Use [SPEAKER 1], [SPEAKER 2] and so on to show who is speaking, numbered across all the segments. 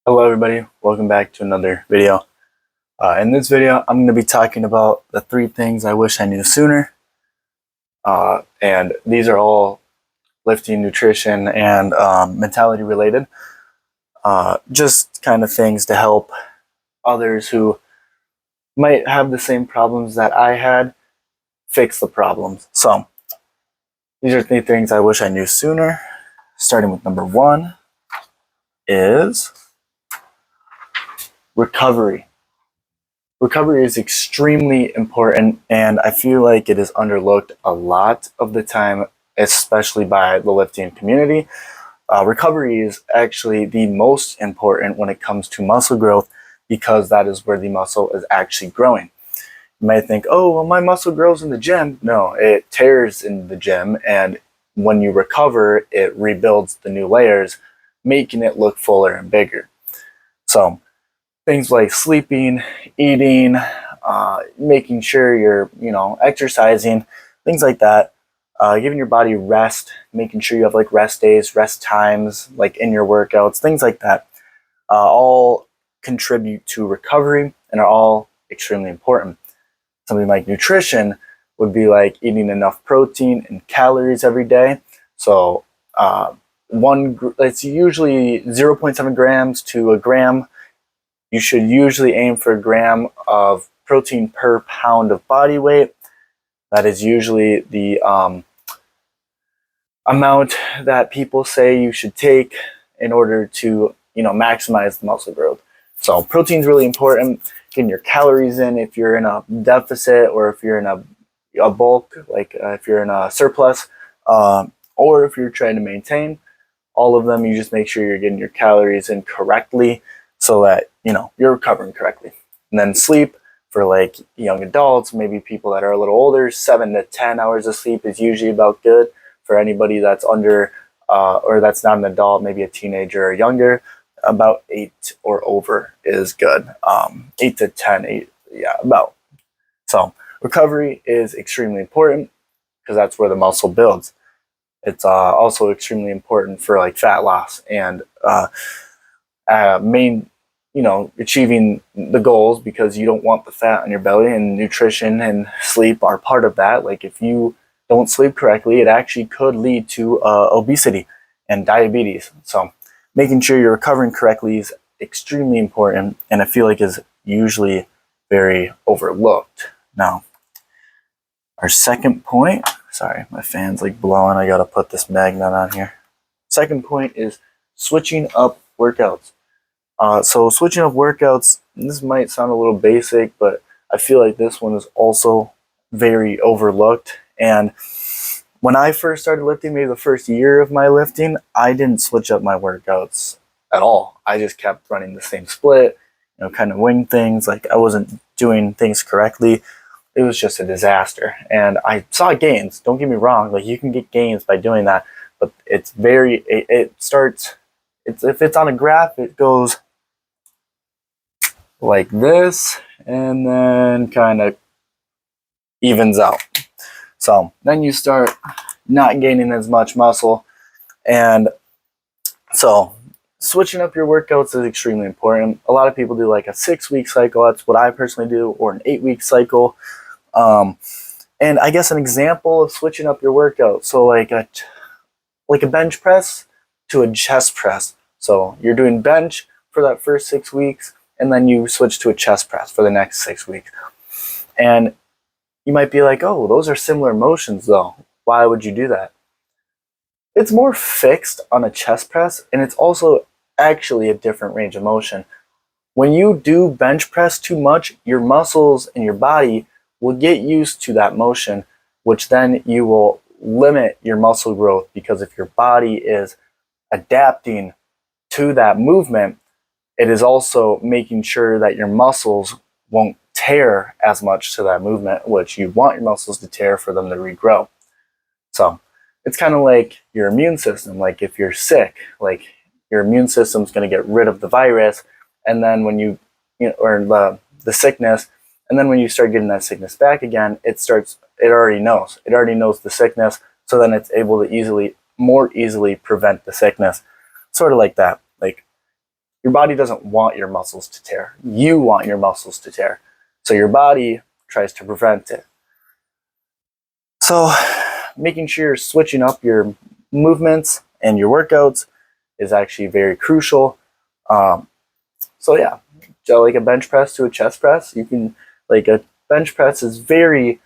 [SPEAKER 1] Hello everybody, welcome back to another video. In this video, I'm going to be talking about the 3 things I wish I knew sooner. And these are all lifting, nutrition, and mentality related. Just kind of things to help others who might have the same problems that I had fix the problems. So, these are 3 things I wish I knew sooner. Starting with number 1 is recovery. Recovery is extremely important, and I feel like it is underlooked a lot of the time, especially by the lifting community. Recovery is actually the most important when it comes to muscle growth because that is where the muscle is actually growing. You might think, oh, well, my muscle grows in the gym. No, it tears in the gym, and when you recover, it rebuilds the new layers, making it look fuller and bigger. So, things like sleeping, eating, making sure you're, exercising, things like that. Giving your body rest, making sure you have like rest days, rest times, like in your workouts, things like that, all contribute to recovery and are all extremely important. Something like nutrition would be like eating enough protein and calories every day. So it's usually 0.7 grams to a gram. You should usually aim for a gram of protein per pound of body weight. That is usually the amount that people say you should take in order to, maximize the muscle growth. So protein is really important. Getting your calories in if you're in a deficit or if you're in a bulk, like if you're in a surplus, or if you're trying to maintain. All of them, you just make sure you're getting your calories in correctly so that, you're recovering correctly. And then sleep for like young adults, maybe people that are a little older, 7 to 10 hours of sleep is usually about good. For anybody that's under or that's not an adult, maybe a teenager or younger, about 8 or over is good. 8 to 10, about. So recovery is extremely important because that's where the muscle builds. It's also extremely important for like fat loss and achieving the goals, because you don't want the fat on your belly, and nutrition and sleep are part of that. Like if you don't sleep correctly, it actually could lead to obesity and diabetes. So making sure you're recovering correctly is extremely important, and I feel like is usually very overlooked. Now, our second point, sorry, my fan's like blowing. I gotta put this magnet on here. Second point is switching up workouts. So switching up workouts, this might sound a little basic, but I feel like this one is also very overlooked. And when I first started lifting, maybe the first year of my lifting, I didn't switch up my workouts at all. I just kept running the same split, kind of wing things. Like I wasn't doing things correctly. It was just a disaster. And I saw gains. Don't get me wrong. Like you can get gains by doing that, but if it's on a graph, it goes like this and then kind of evens out. So then you start not gaining as much muscle, and so switching up your workouts is extremely important. A lot of people do like a 6-week cycle. That's what I personally do, or an 8-week cycle. And I guess an example of switching up your workout, so like a bench press to a chest press. So you're doing bench for that first 6 weeks, and then you switch to a chest press for the next 6 weeks. And you might be like, oh, those are similar motions though. Why would you do that? It's more fixed on a chest press, and it's also actually a different range of motion. When you do bench press too much, your muscles and your body will get used to that motion, which then you will limit your muscle growth, because if your body is adapting to that movement, it is also making sure that your muscles won't tear as much to that movement, which you want your muscles to tear for them to regrow. So it's kind of like your immune system. Like if you're sick, like your immune system's going to get rid of the virus, and then when or the sickness, and then when you start getting that sickness back again, it already knows the sickness, so then it's able to more easily prevent the sickness. Sort of like that. Like your body doesn't want your muscles to tear. You want your muscles to tear. So your body tries to prevent it. So making sure you're switching up your movements and your workouts is actually very crucial. So yeah, so like a bench press to a chest press, you can, like a bench press is very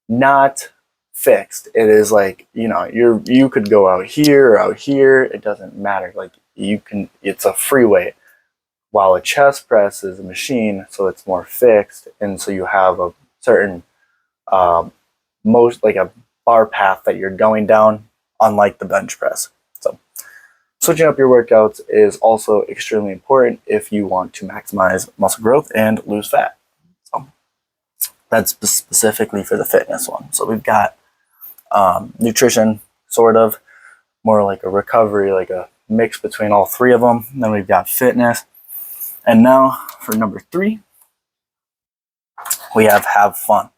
[SPEAKER 1] not fixed. It is like, you could go out here or out here. It doesn't matter. Like it's a free weight. While a chest press is a machine, so it's more fixed, and so you have a certain like a bar path that you're going down, unlike the bench press. So switching up your workouts is also extremely important if you want to maximize muscle growth and lose fat. So that's specifically for the fitness one. So we've got nutrition, sort of more like a recovery, like a mix between all three of them. And then we've got fitness. And now for number 3, we have fun.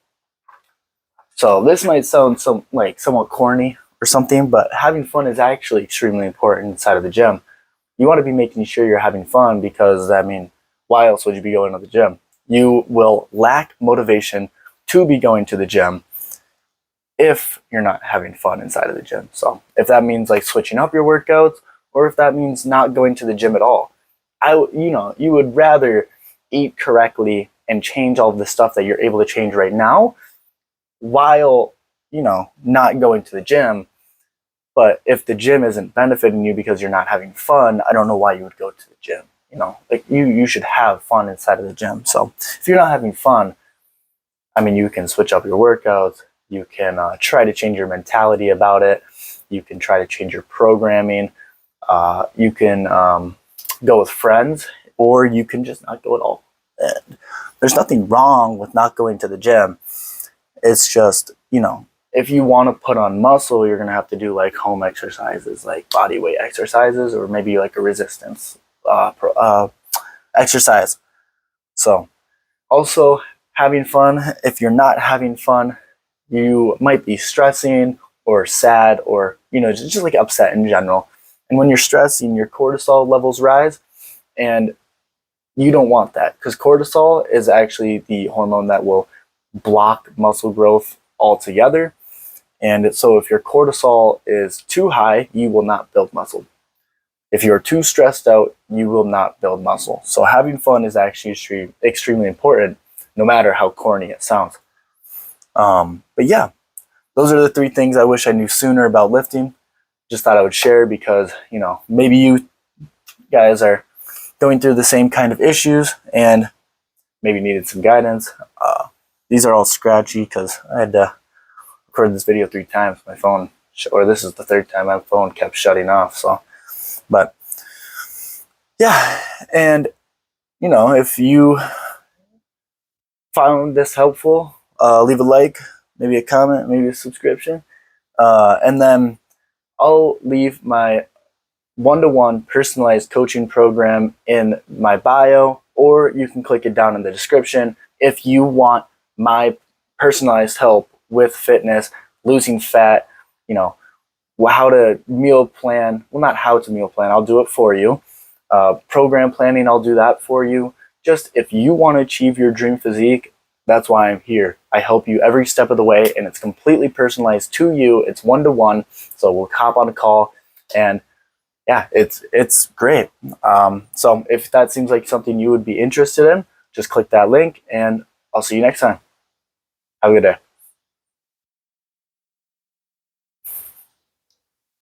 [SPEAKER 1] So this might sound somewhat corny or something, but having fun is actually extremely important inside of the gym. You want to be making sure you're having fun, because why else would you be going to the gym? You will lack motivation to be going to the gym if you're not having fun inside of the gym. So if that means like switching up your workouts, or if that means not going to the gym at all, you would rather eat correctly and change all the stuff that you're able to change right now while, not going to the gym. But if the gym isn't benefiting you because you're not having fun, I don't know why you would go to the gym. Like you should have fun inside of the gym. So if you're not having fun, you can switch up your workouts. You can try to change your mentality about it. You can try to change your programming. You can go with friends, or you can just not go at all. And there's nothing wrong with not going to the gym. It's just, if you want to put on muscle, you're going to have to do like home exercises, like body weight exercises, or maybe like a resistance exercise. So also having fun. If you're not having fun, you might be stressing or sad, or, just like upset in general. And when you're stressing, your cortisol levels rise, and you don't want that, because cortisol is actually the hormone that will block muscle growth altogether. And so if your cortisol is too high, you will not build muscle. If you're too stressed out, you will not build muscle. So having fun is actually extremely important, no matter how corny it sounds. But yeah, those are the 3 things I wish I knew sooner about lifting. Just thought I would share because, maybe you guys are going through the same kind of issues and maybe needed some guidance. These are all scratchy because I had to record this video 3 times. My phone, or this is the 3rd time my phone kept shutting off. So, but yeah, and if you found this helpful, leave a like, maybe a comment, maybe a subscription, and then I'll leave my 1-to-1 personalized coaching program in my bio, or you can click it down in the description if you want my personalized help with fitness, losing fat, how to meal plan. Well, not how to meal plan, I'll do it for you. Program planning, I'll do that for you. Just if you want to achieve your dream physique, that's why I'm here. I help you every step of the way, and it's completely personalized to you. It's 1-to-1, so we'll hop on a call, and yeah, it's great. So if that seems like something you would be interested in, just click that link, and I'll see you next time. Have a good day.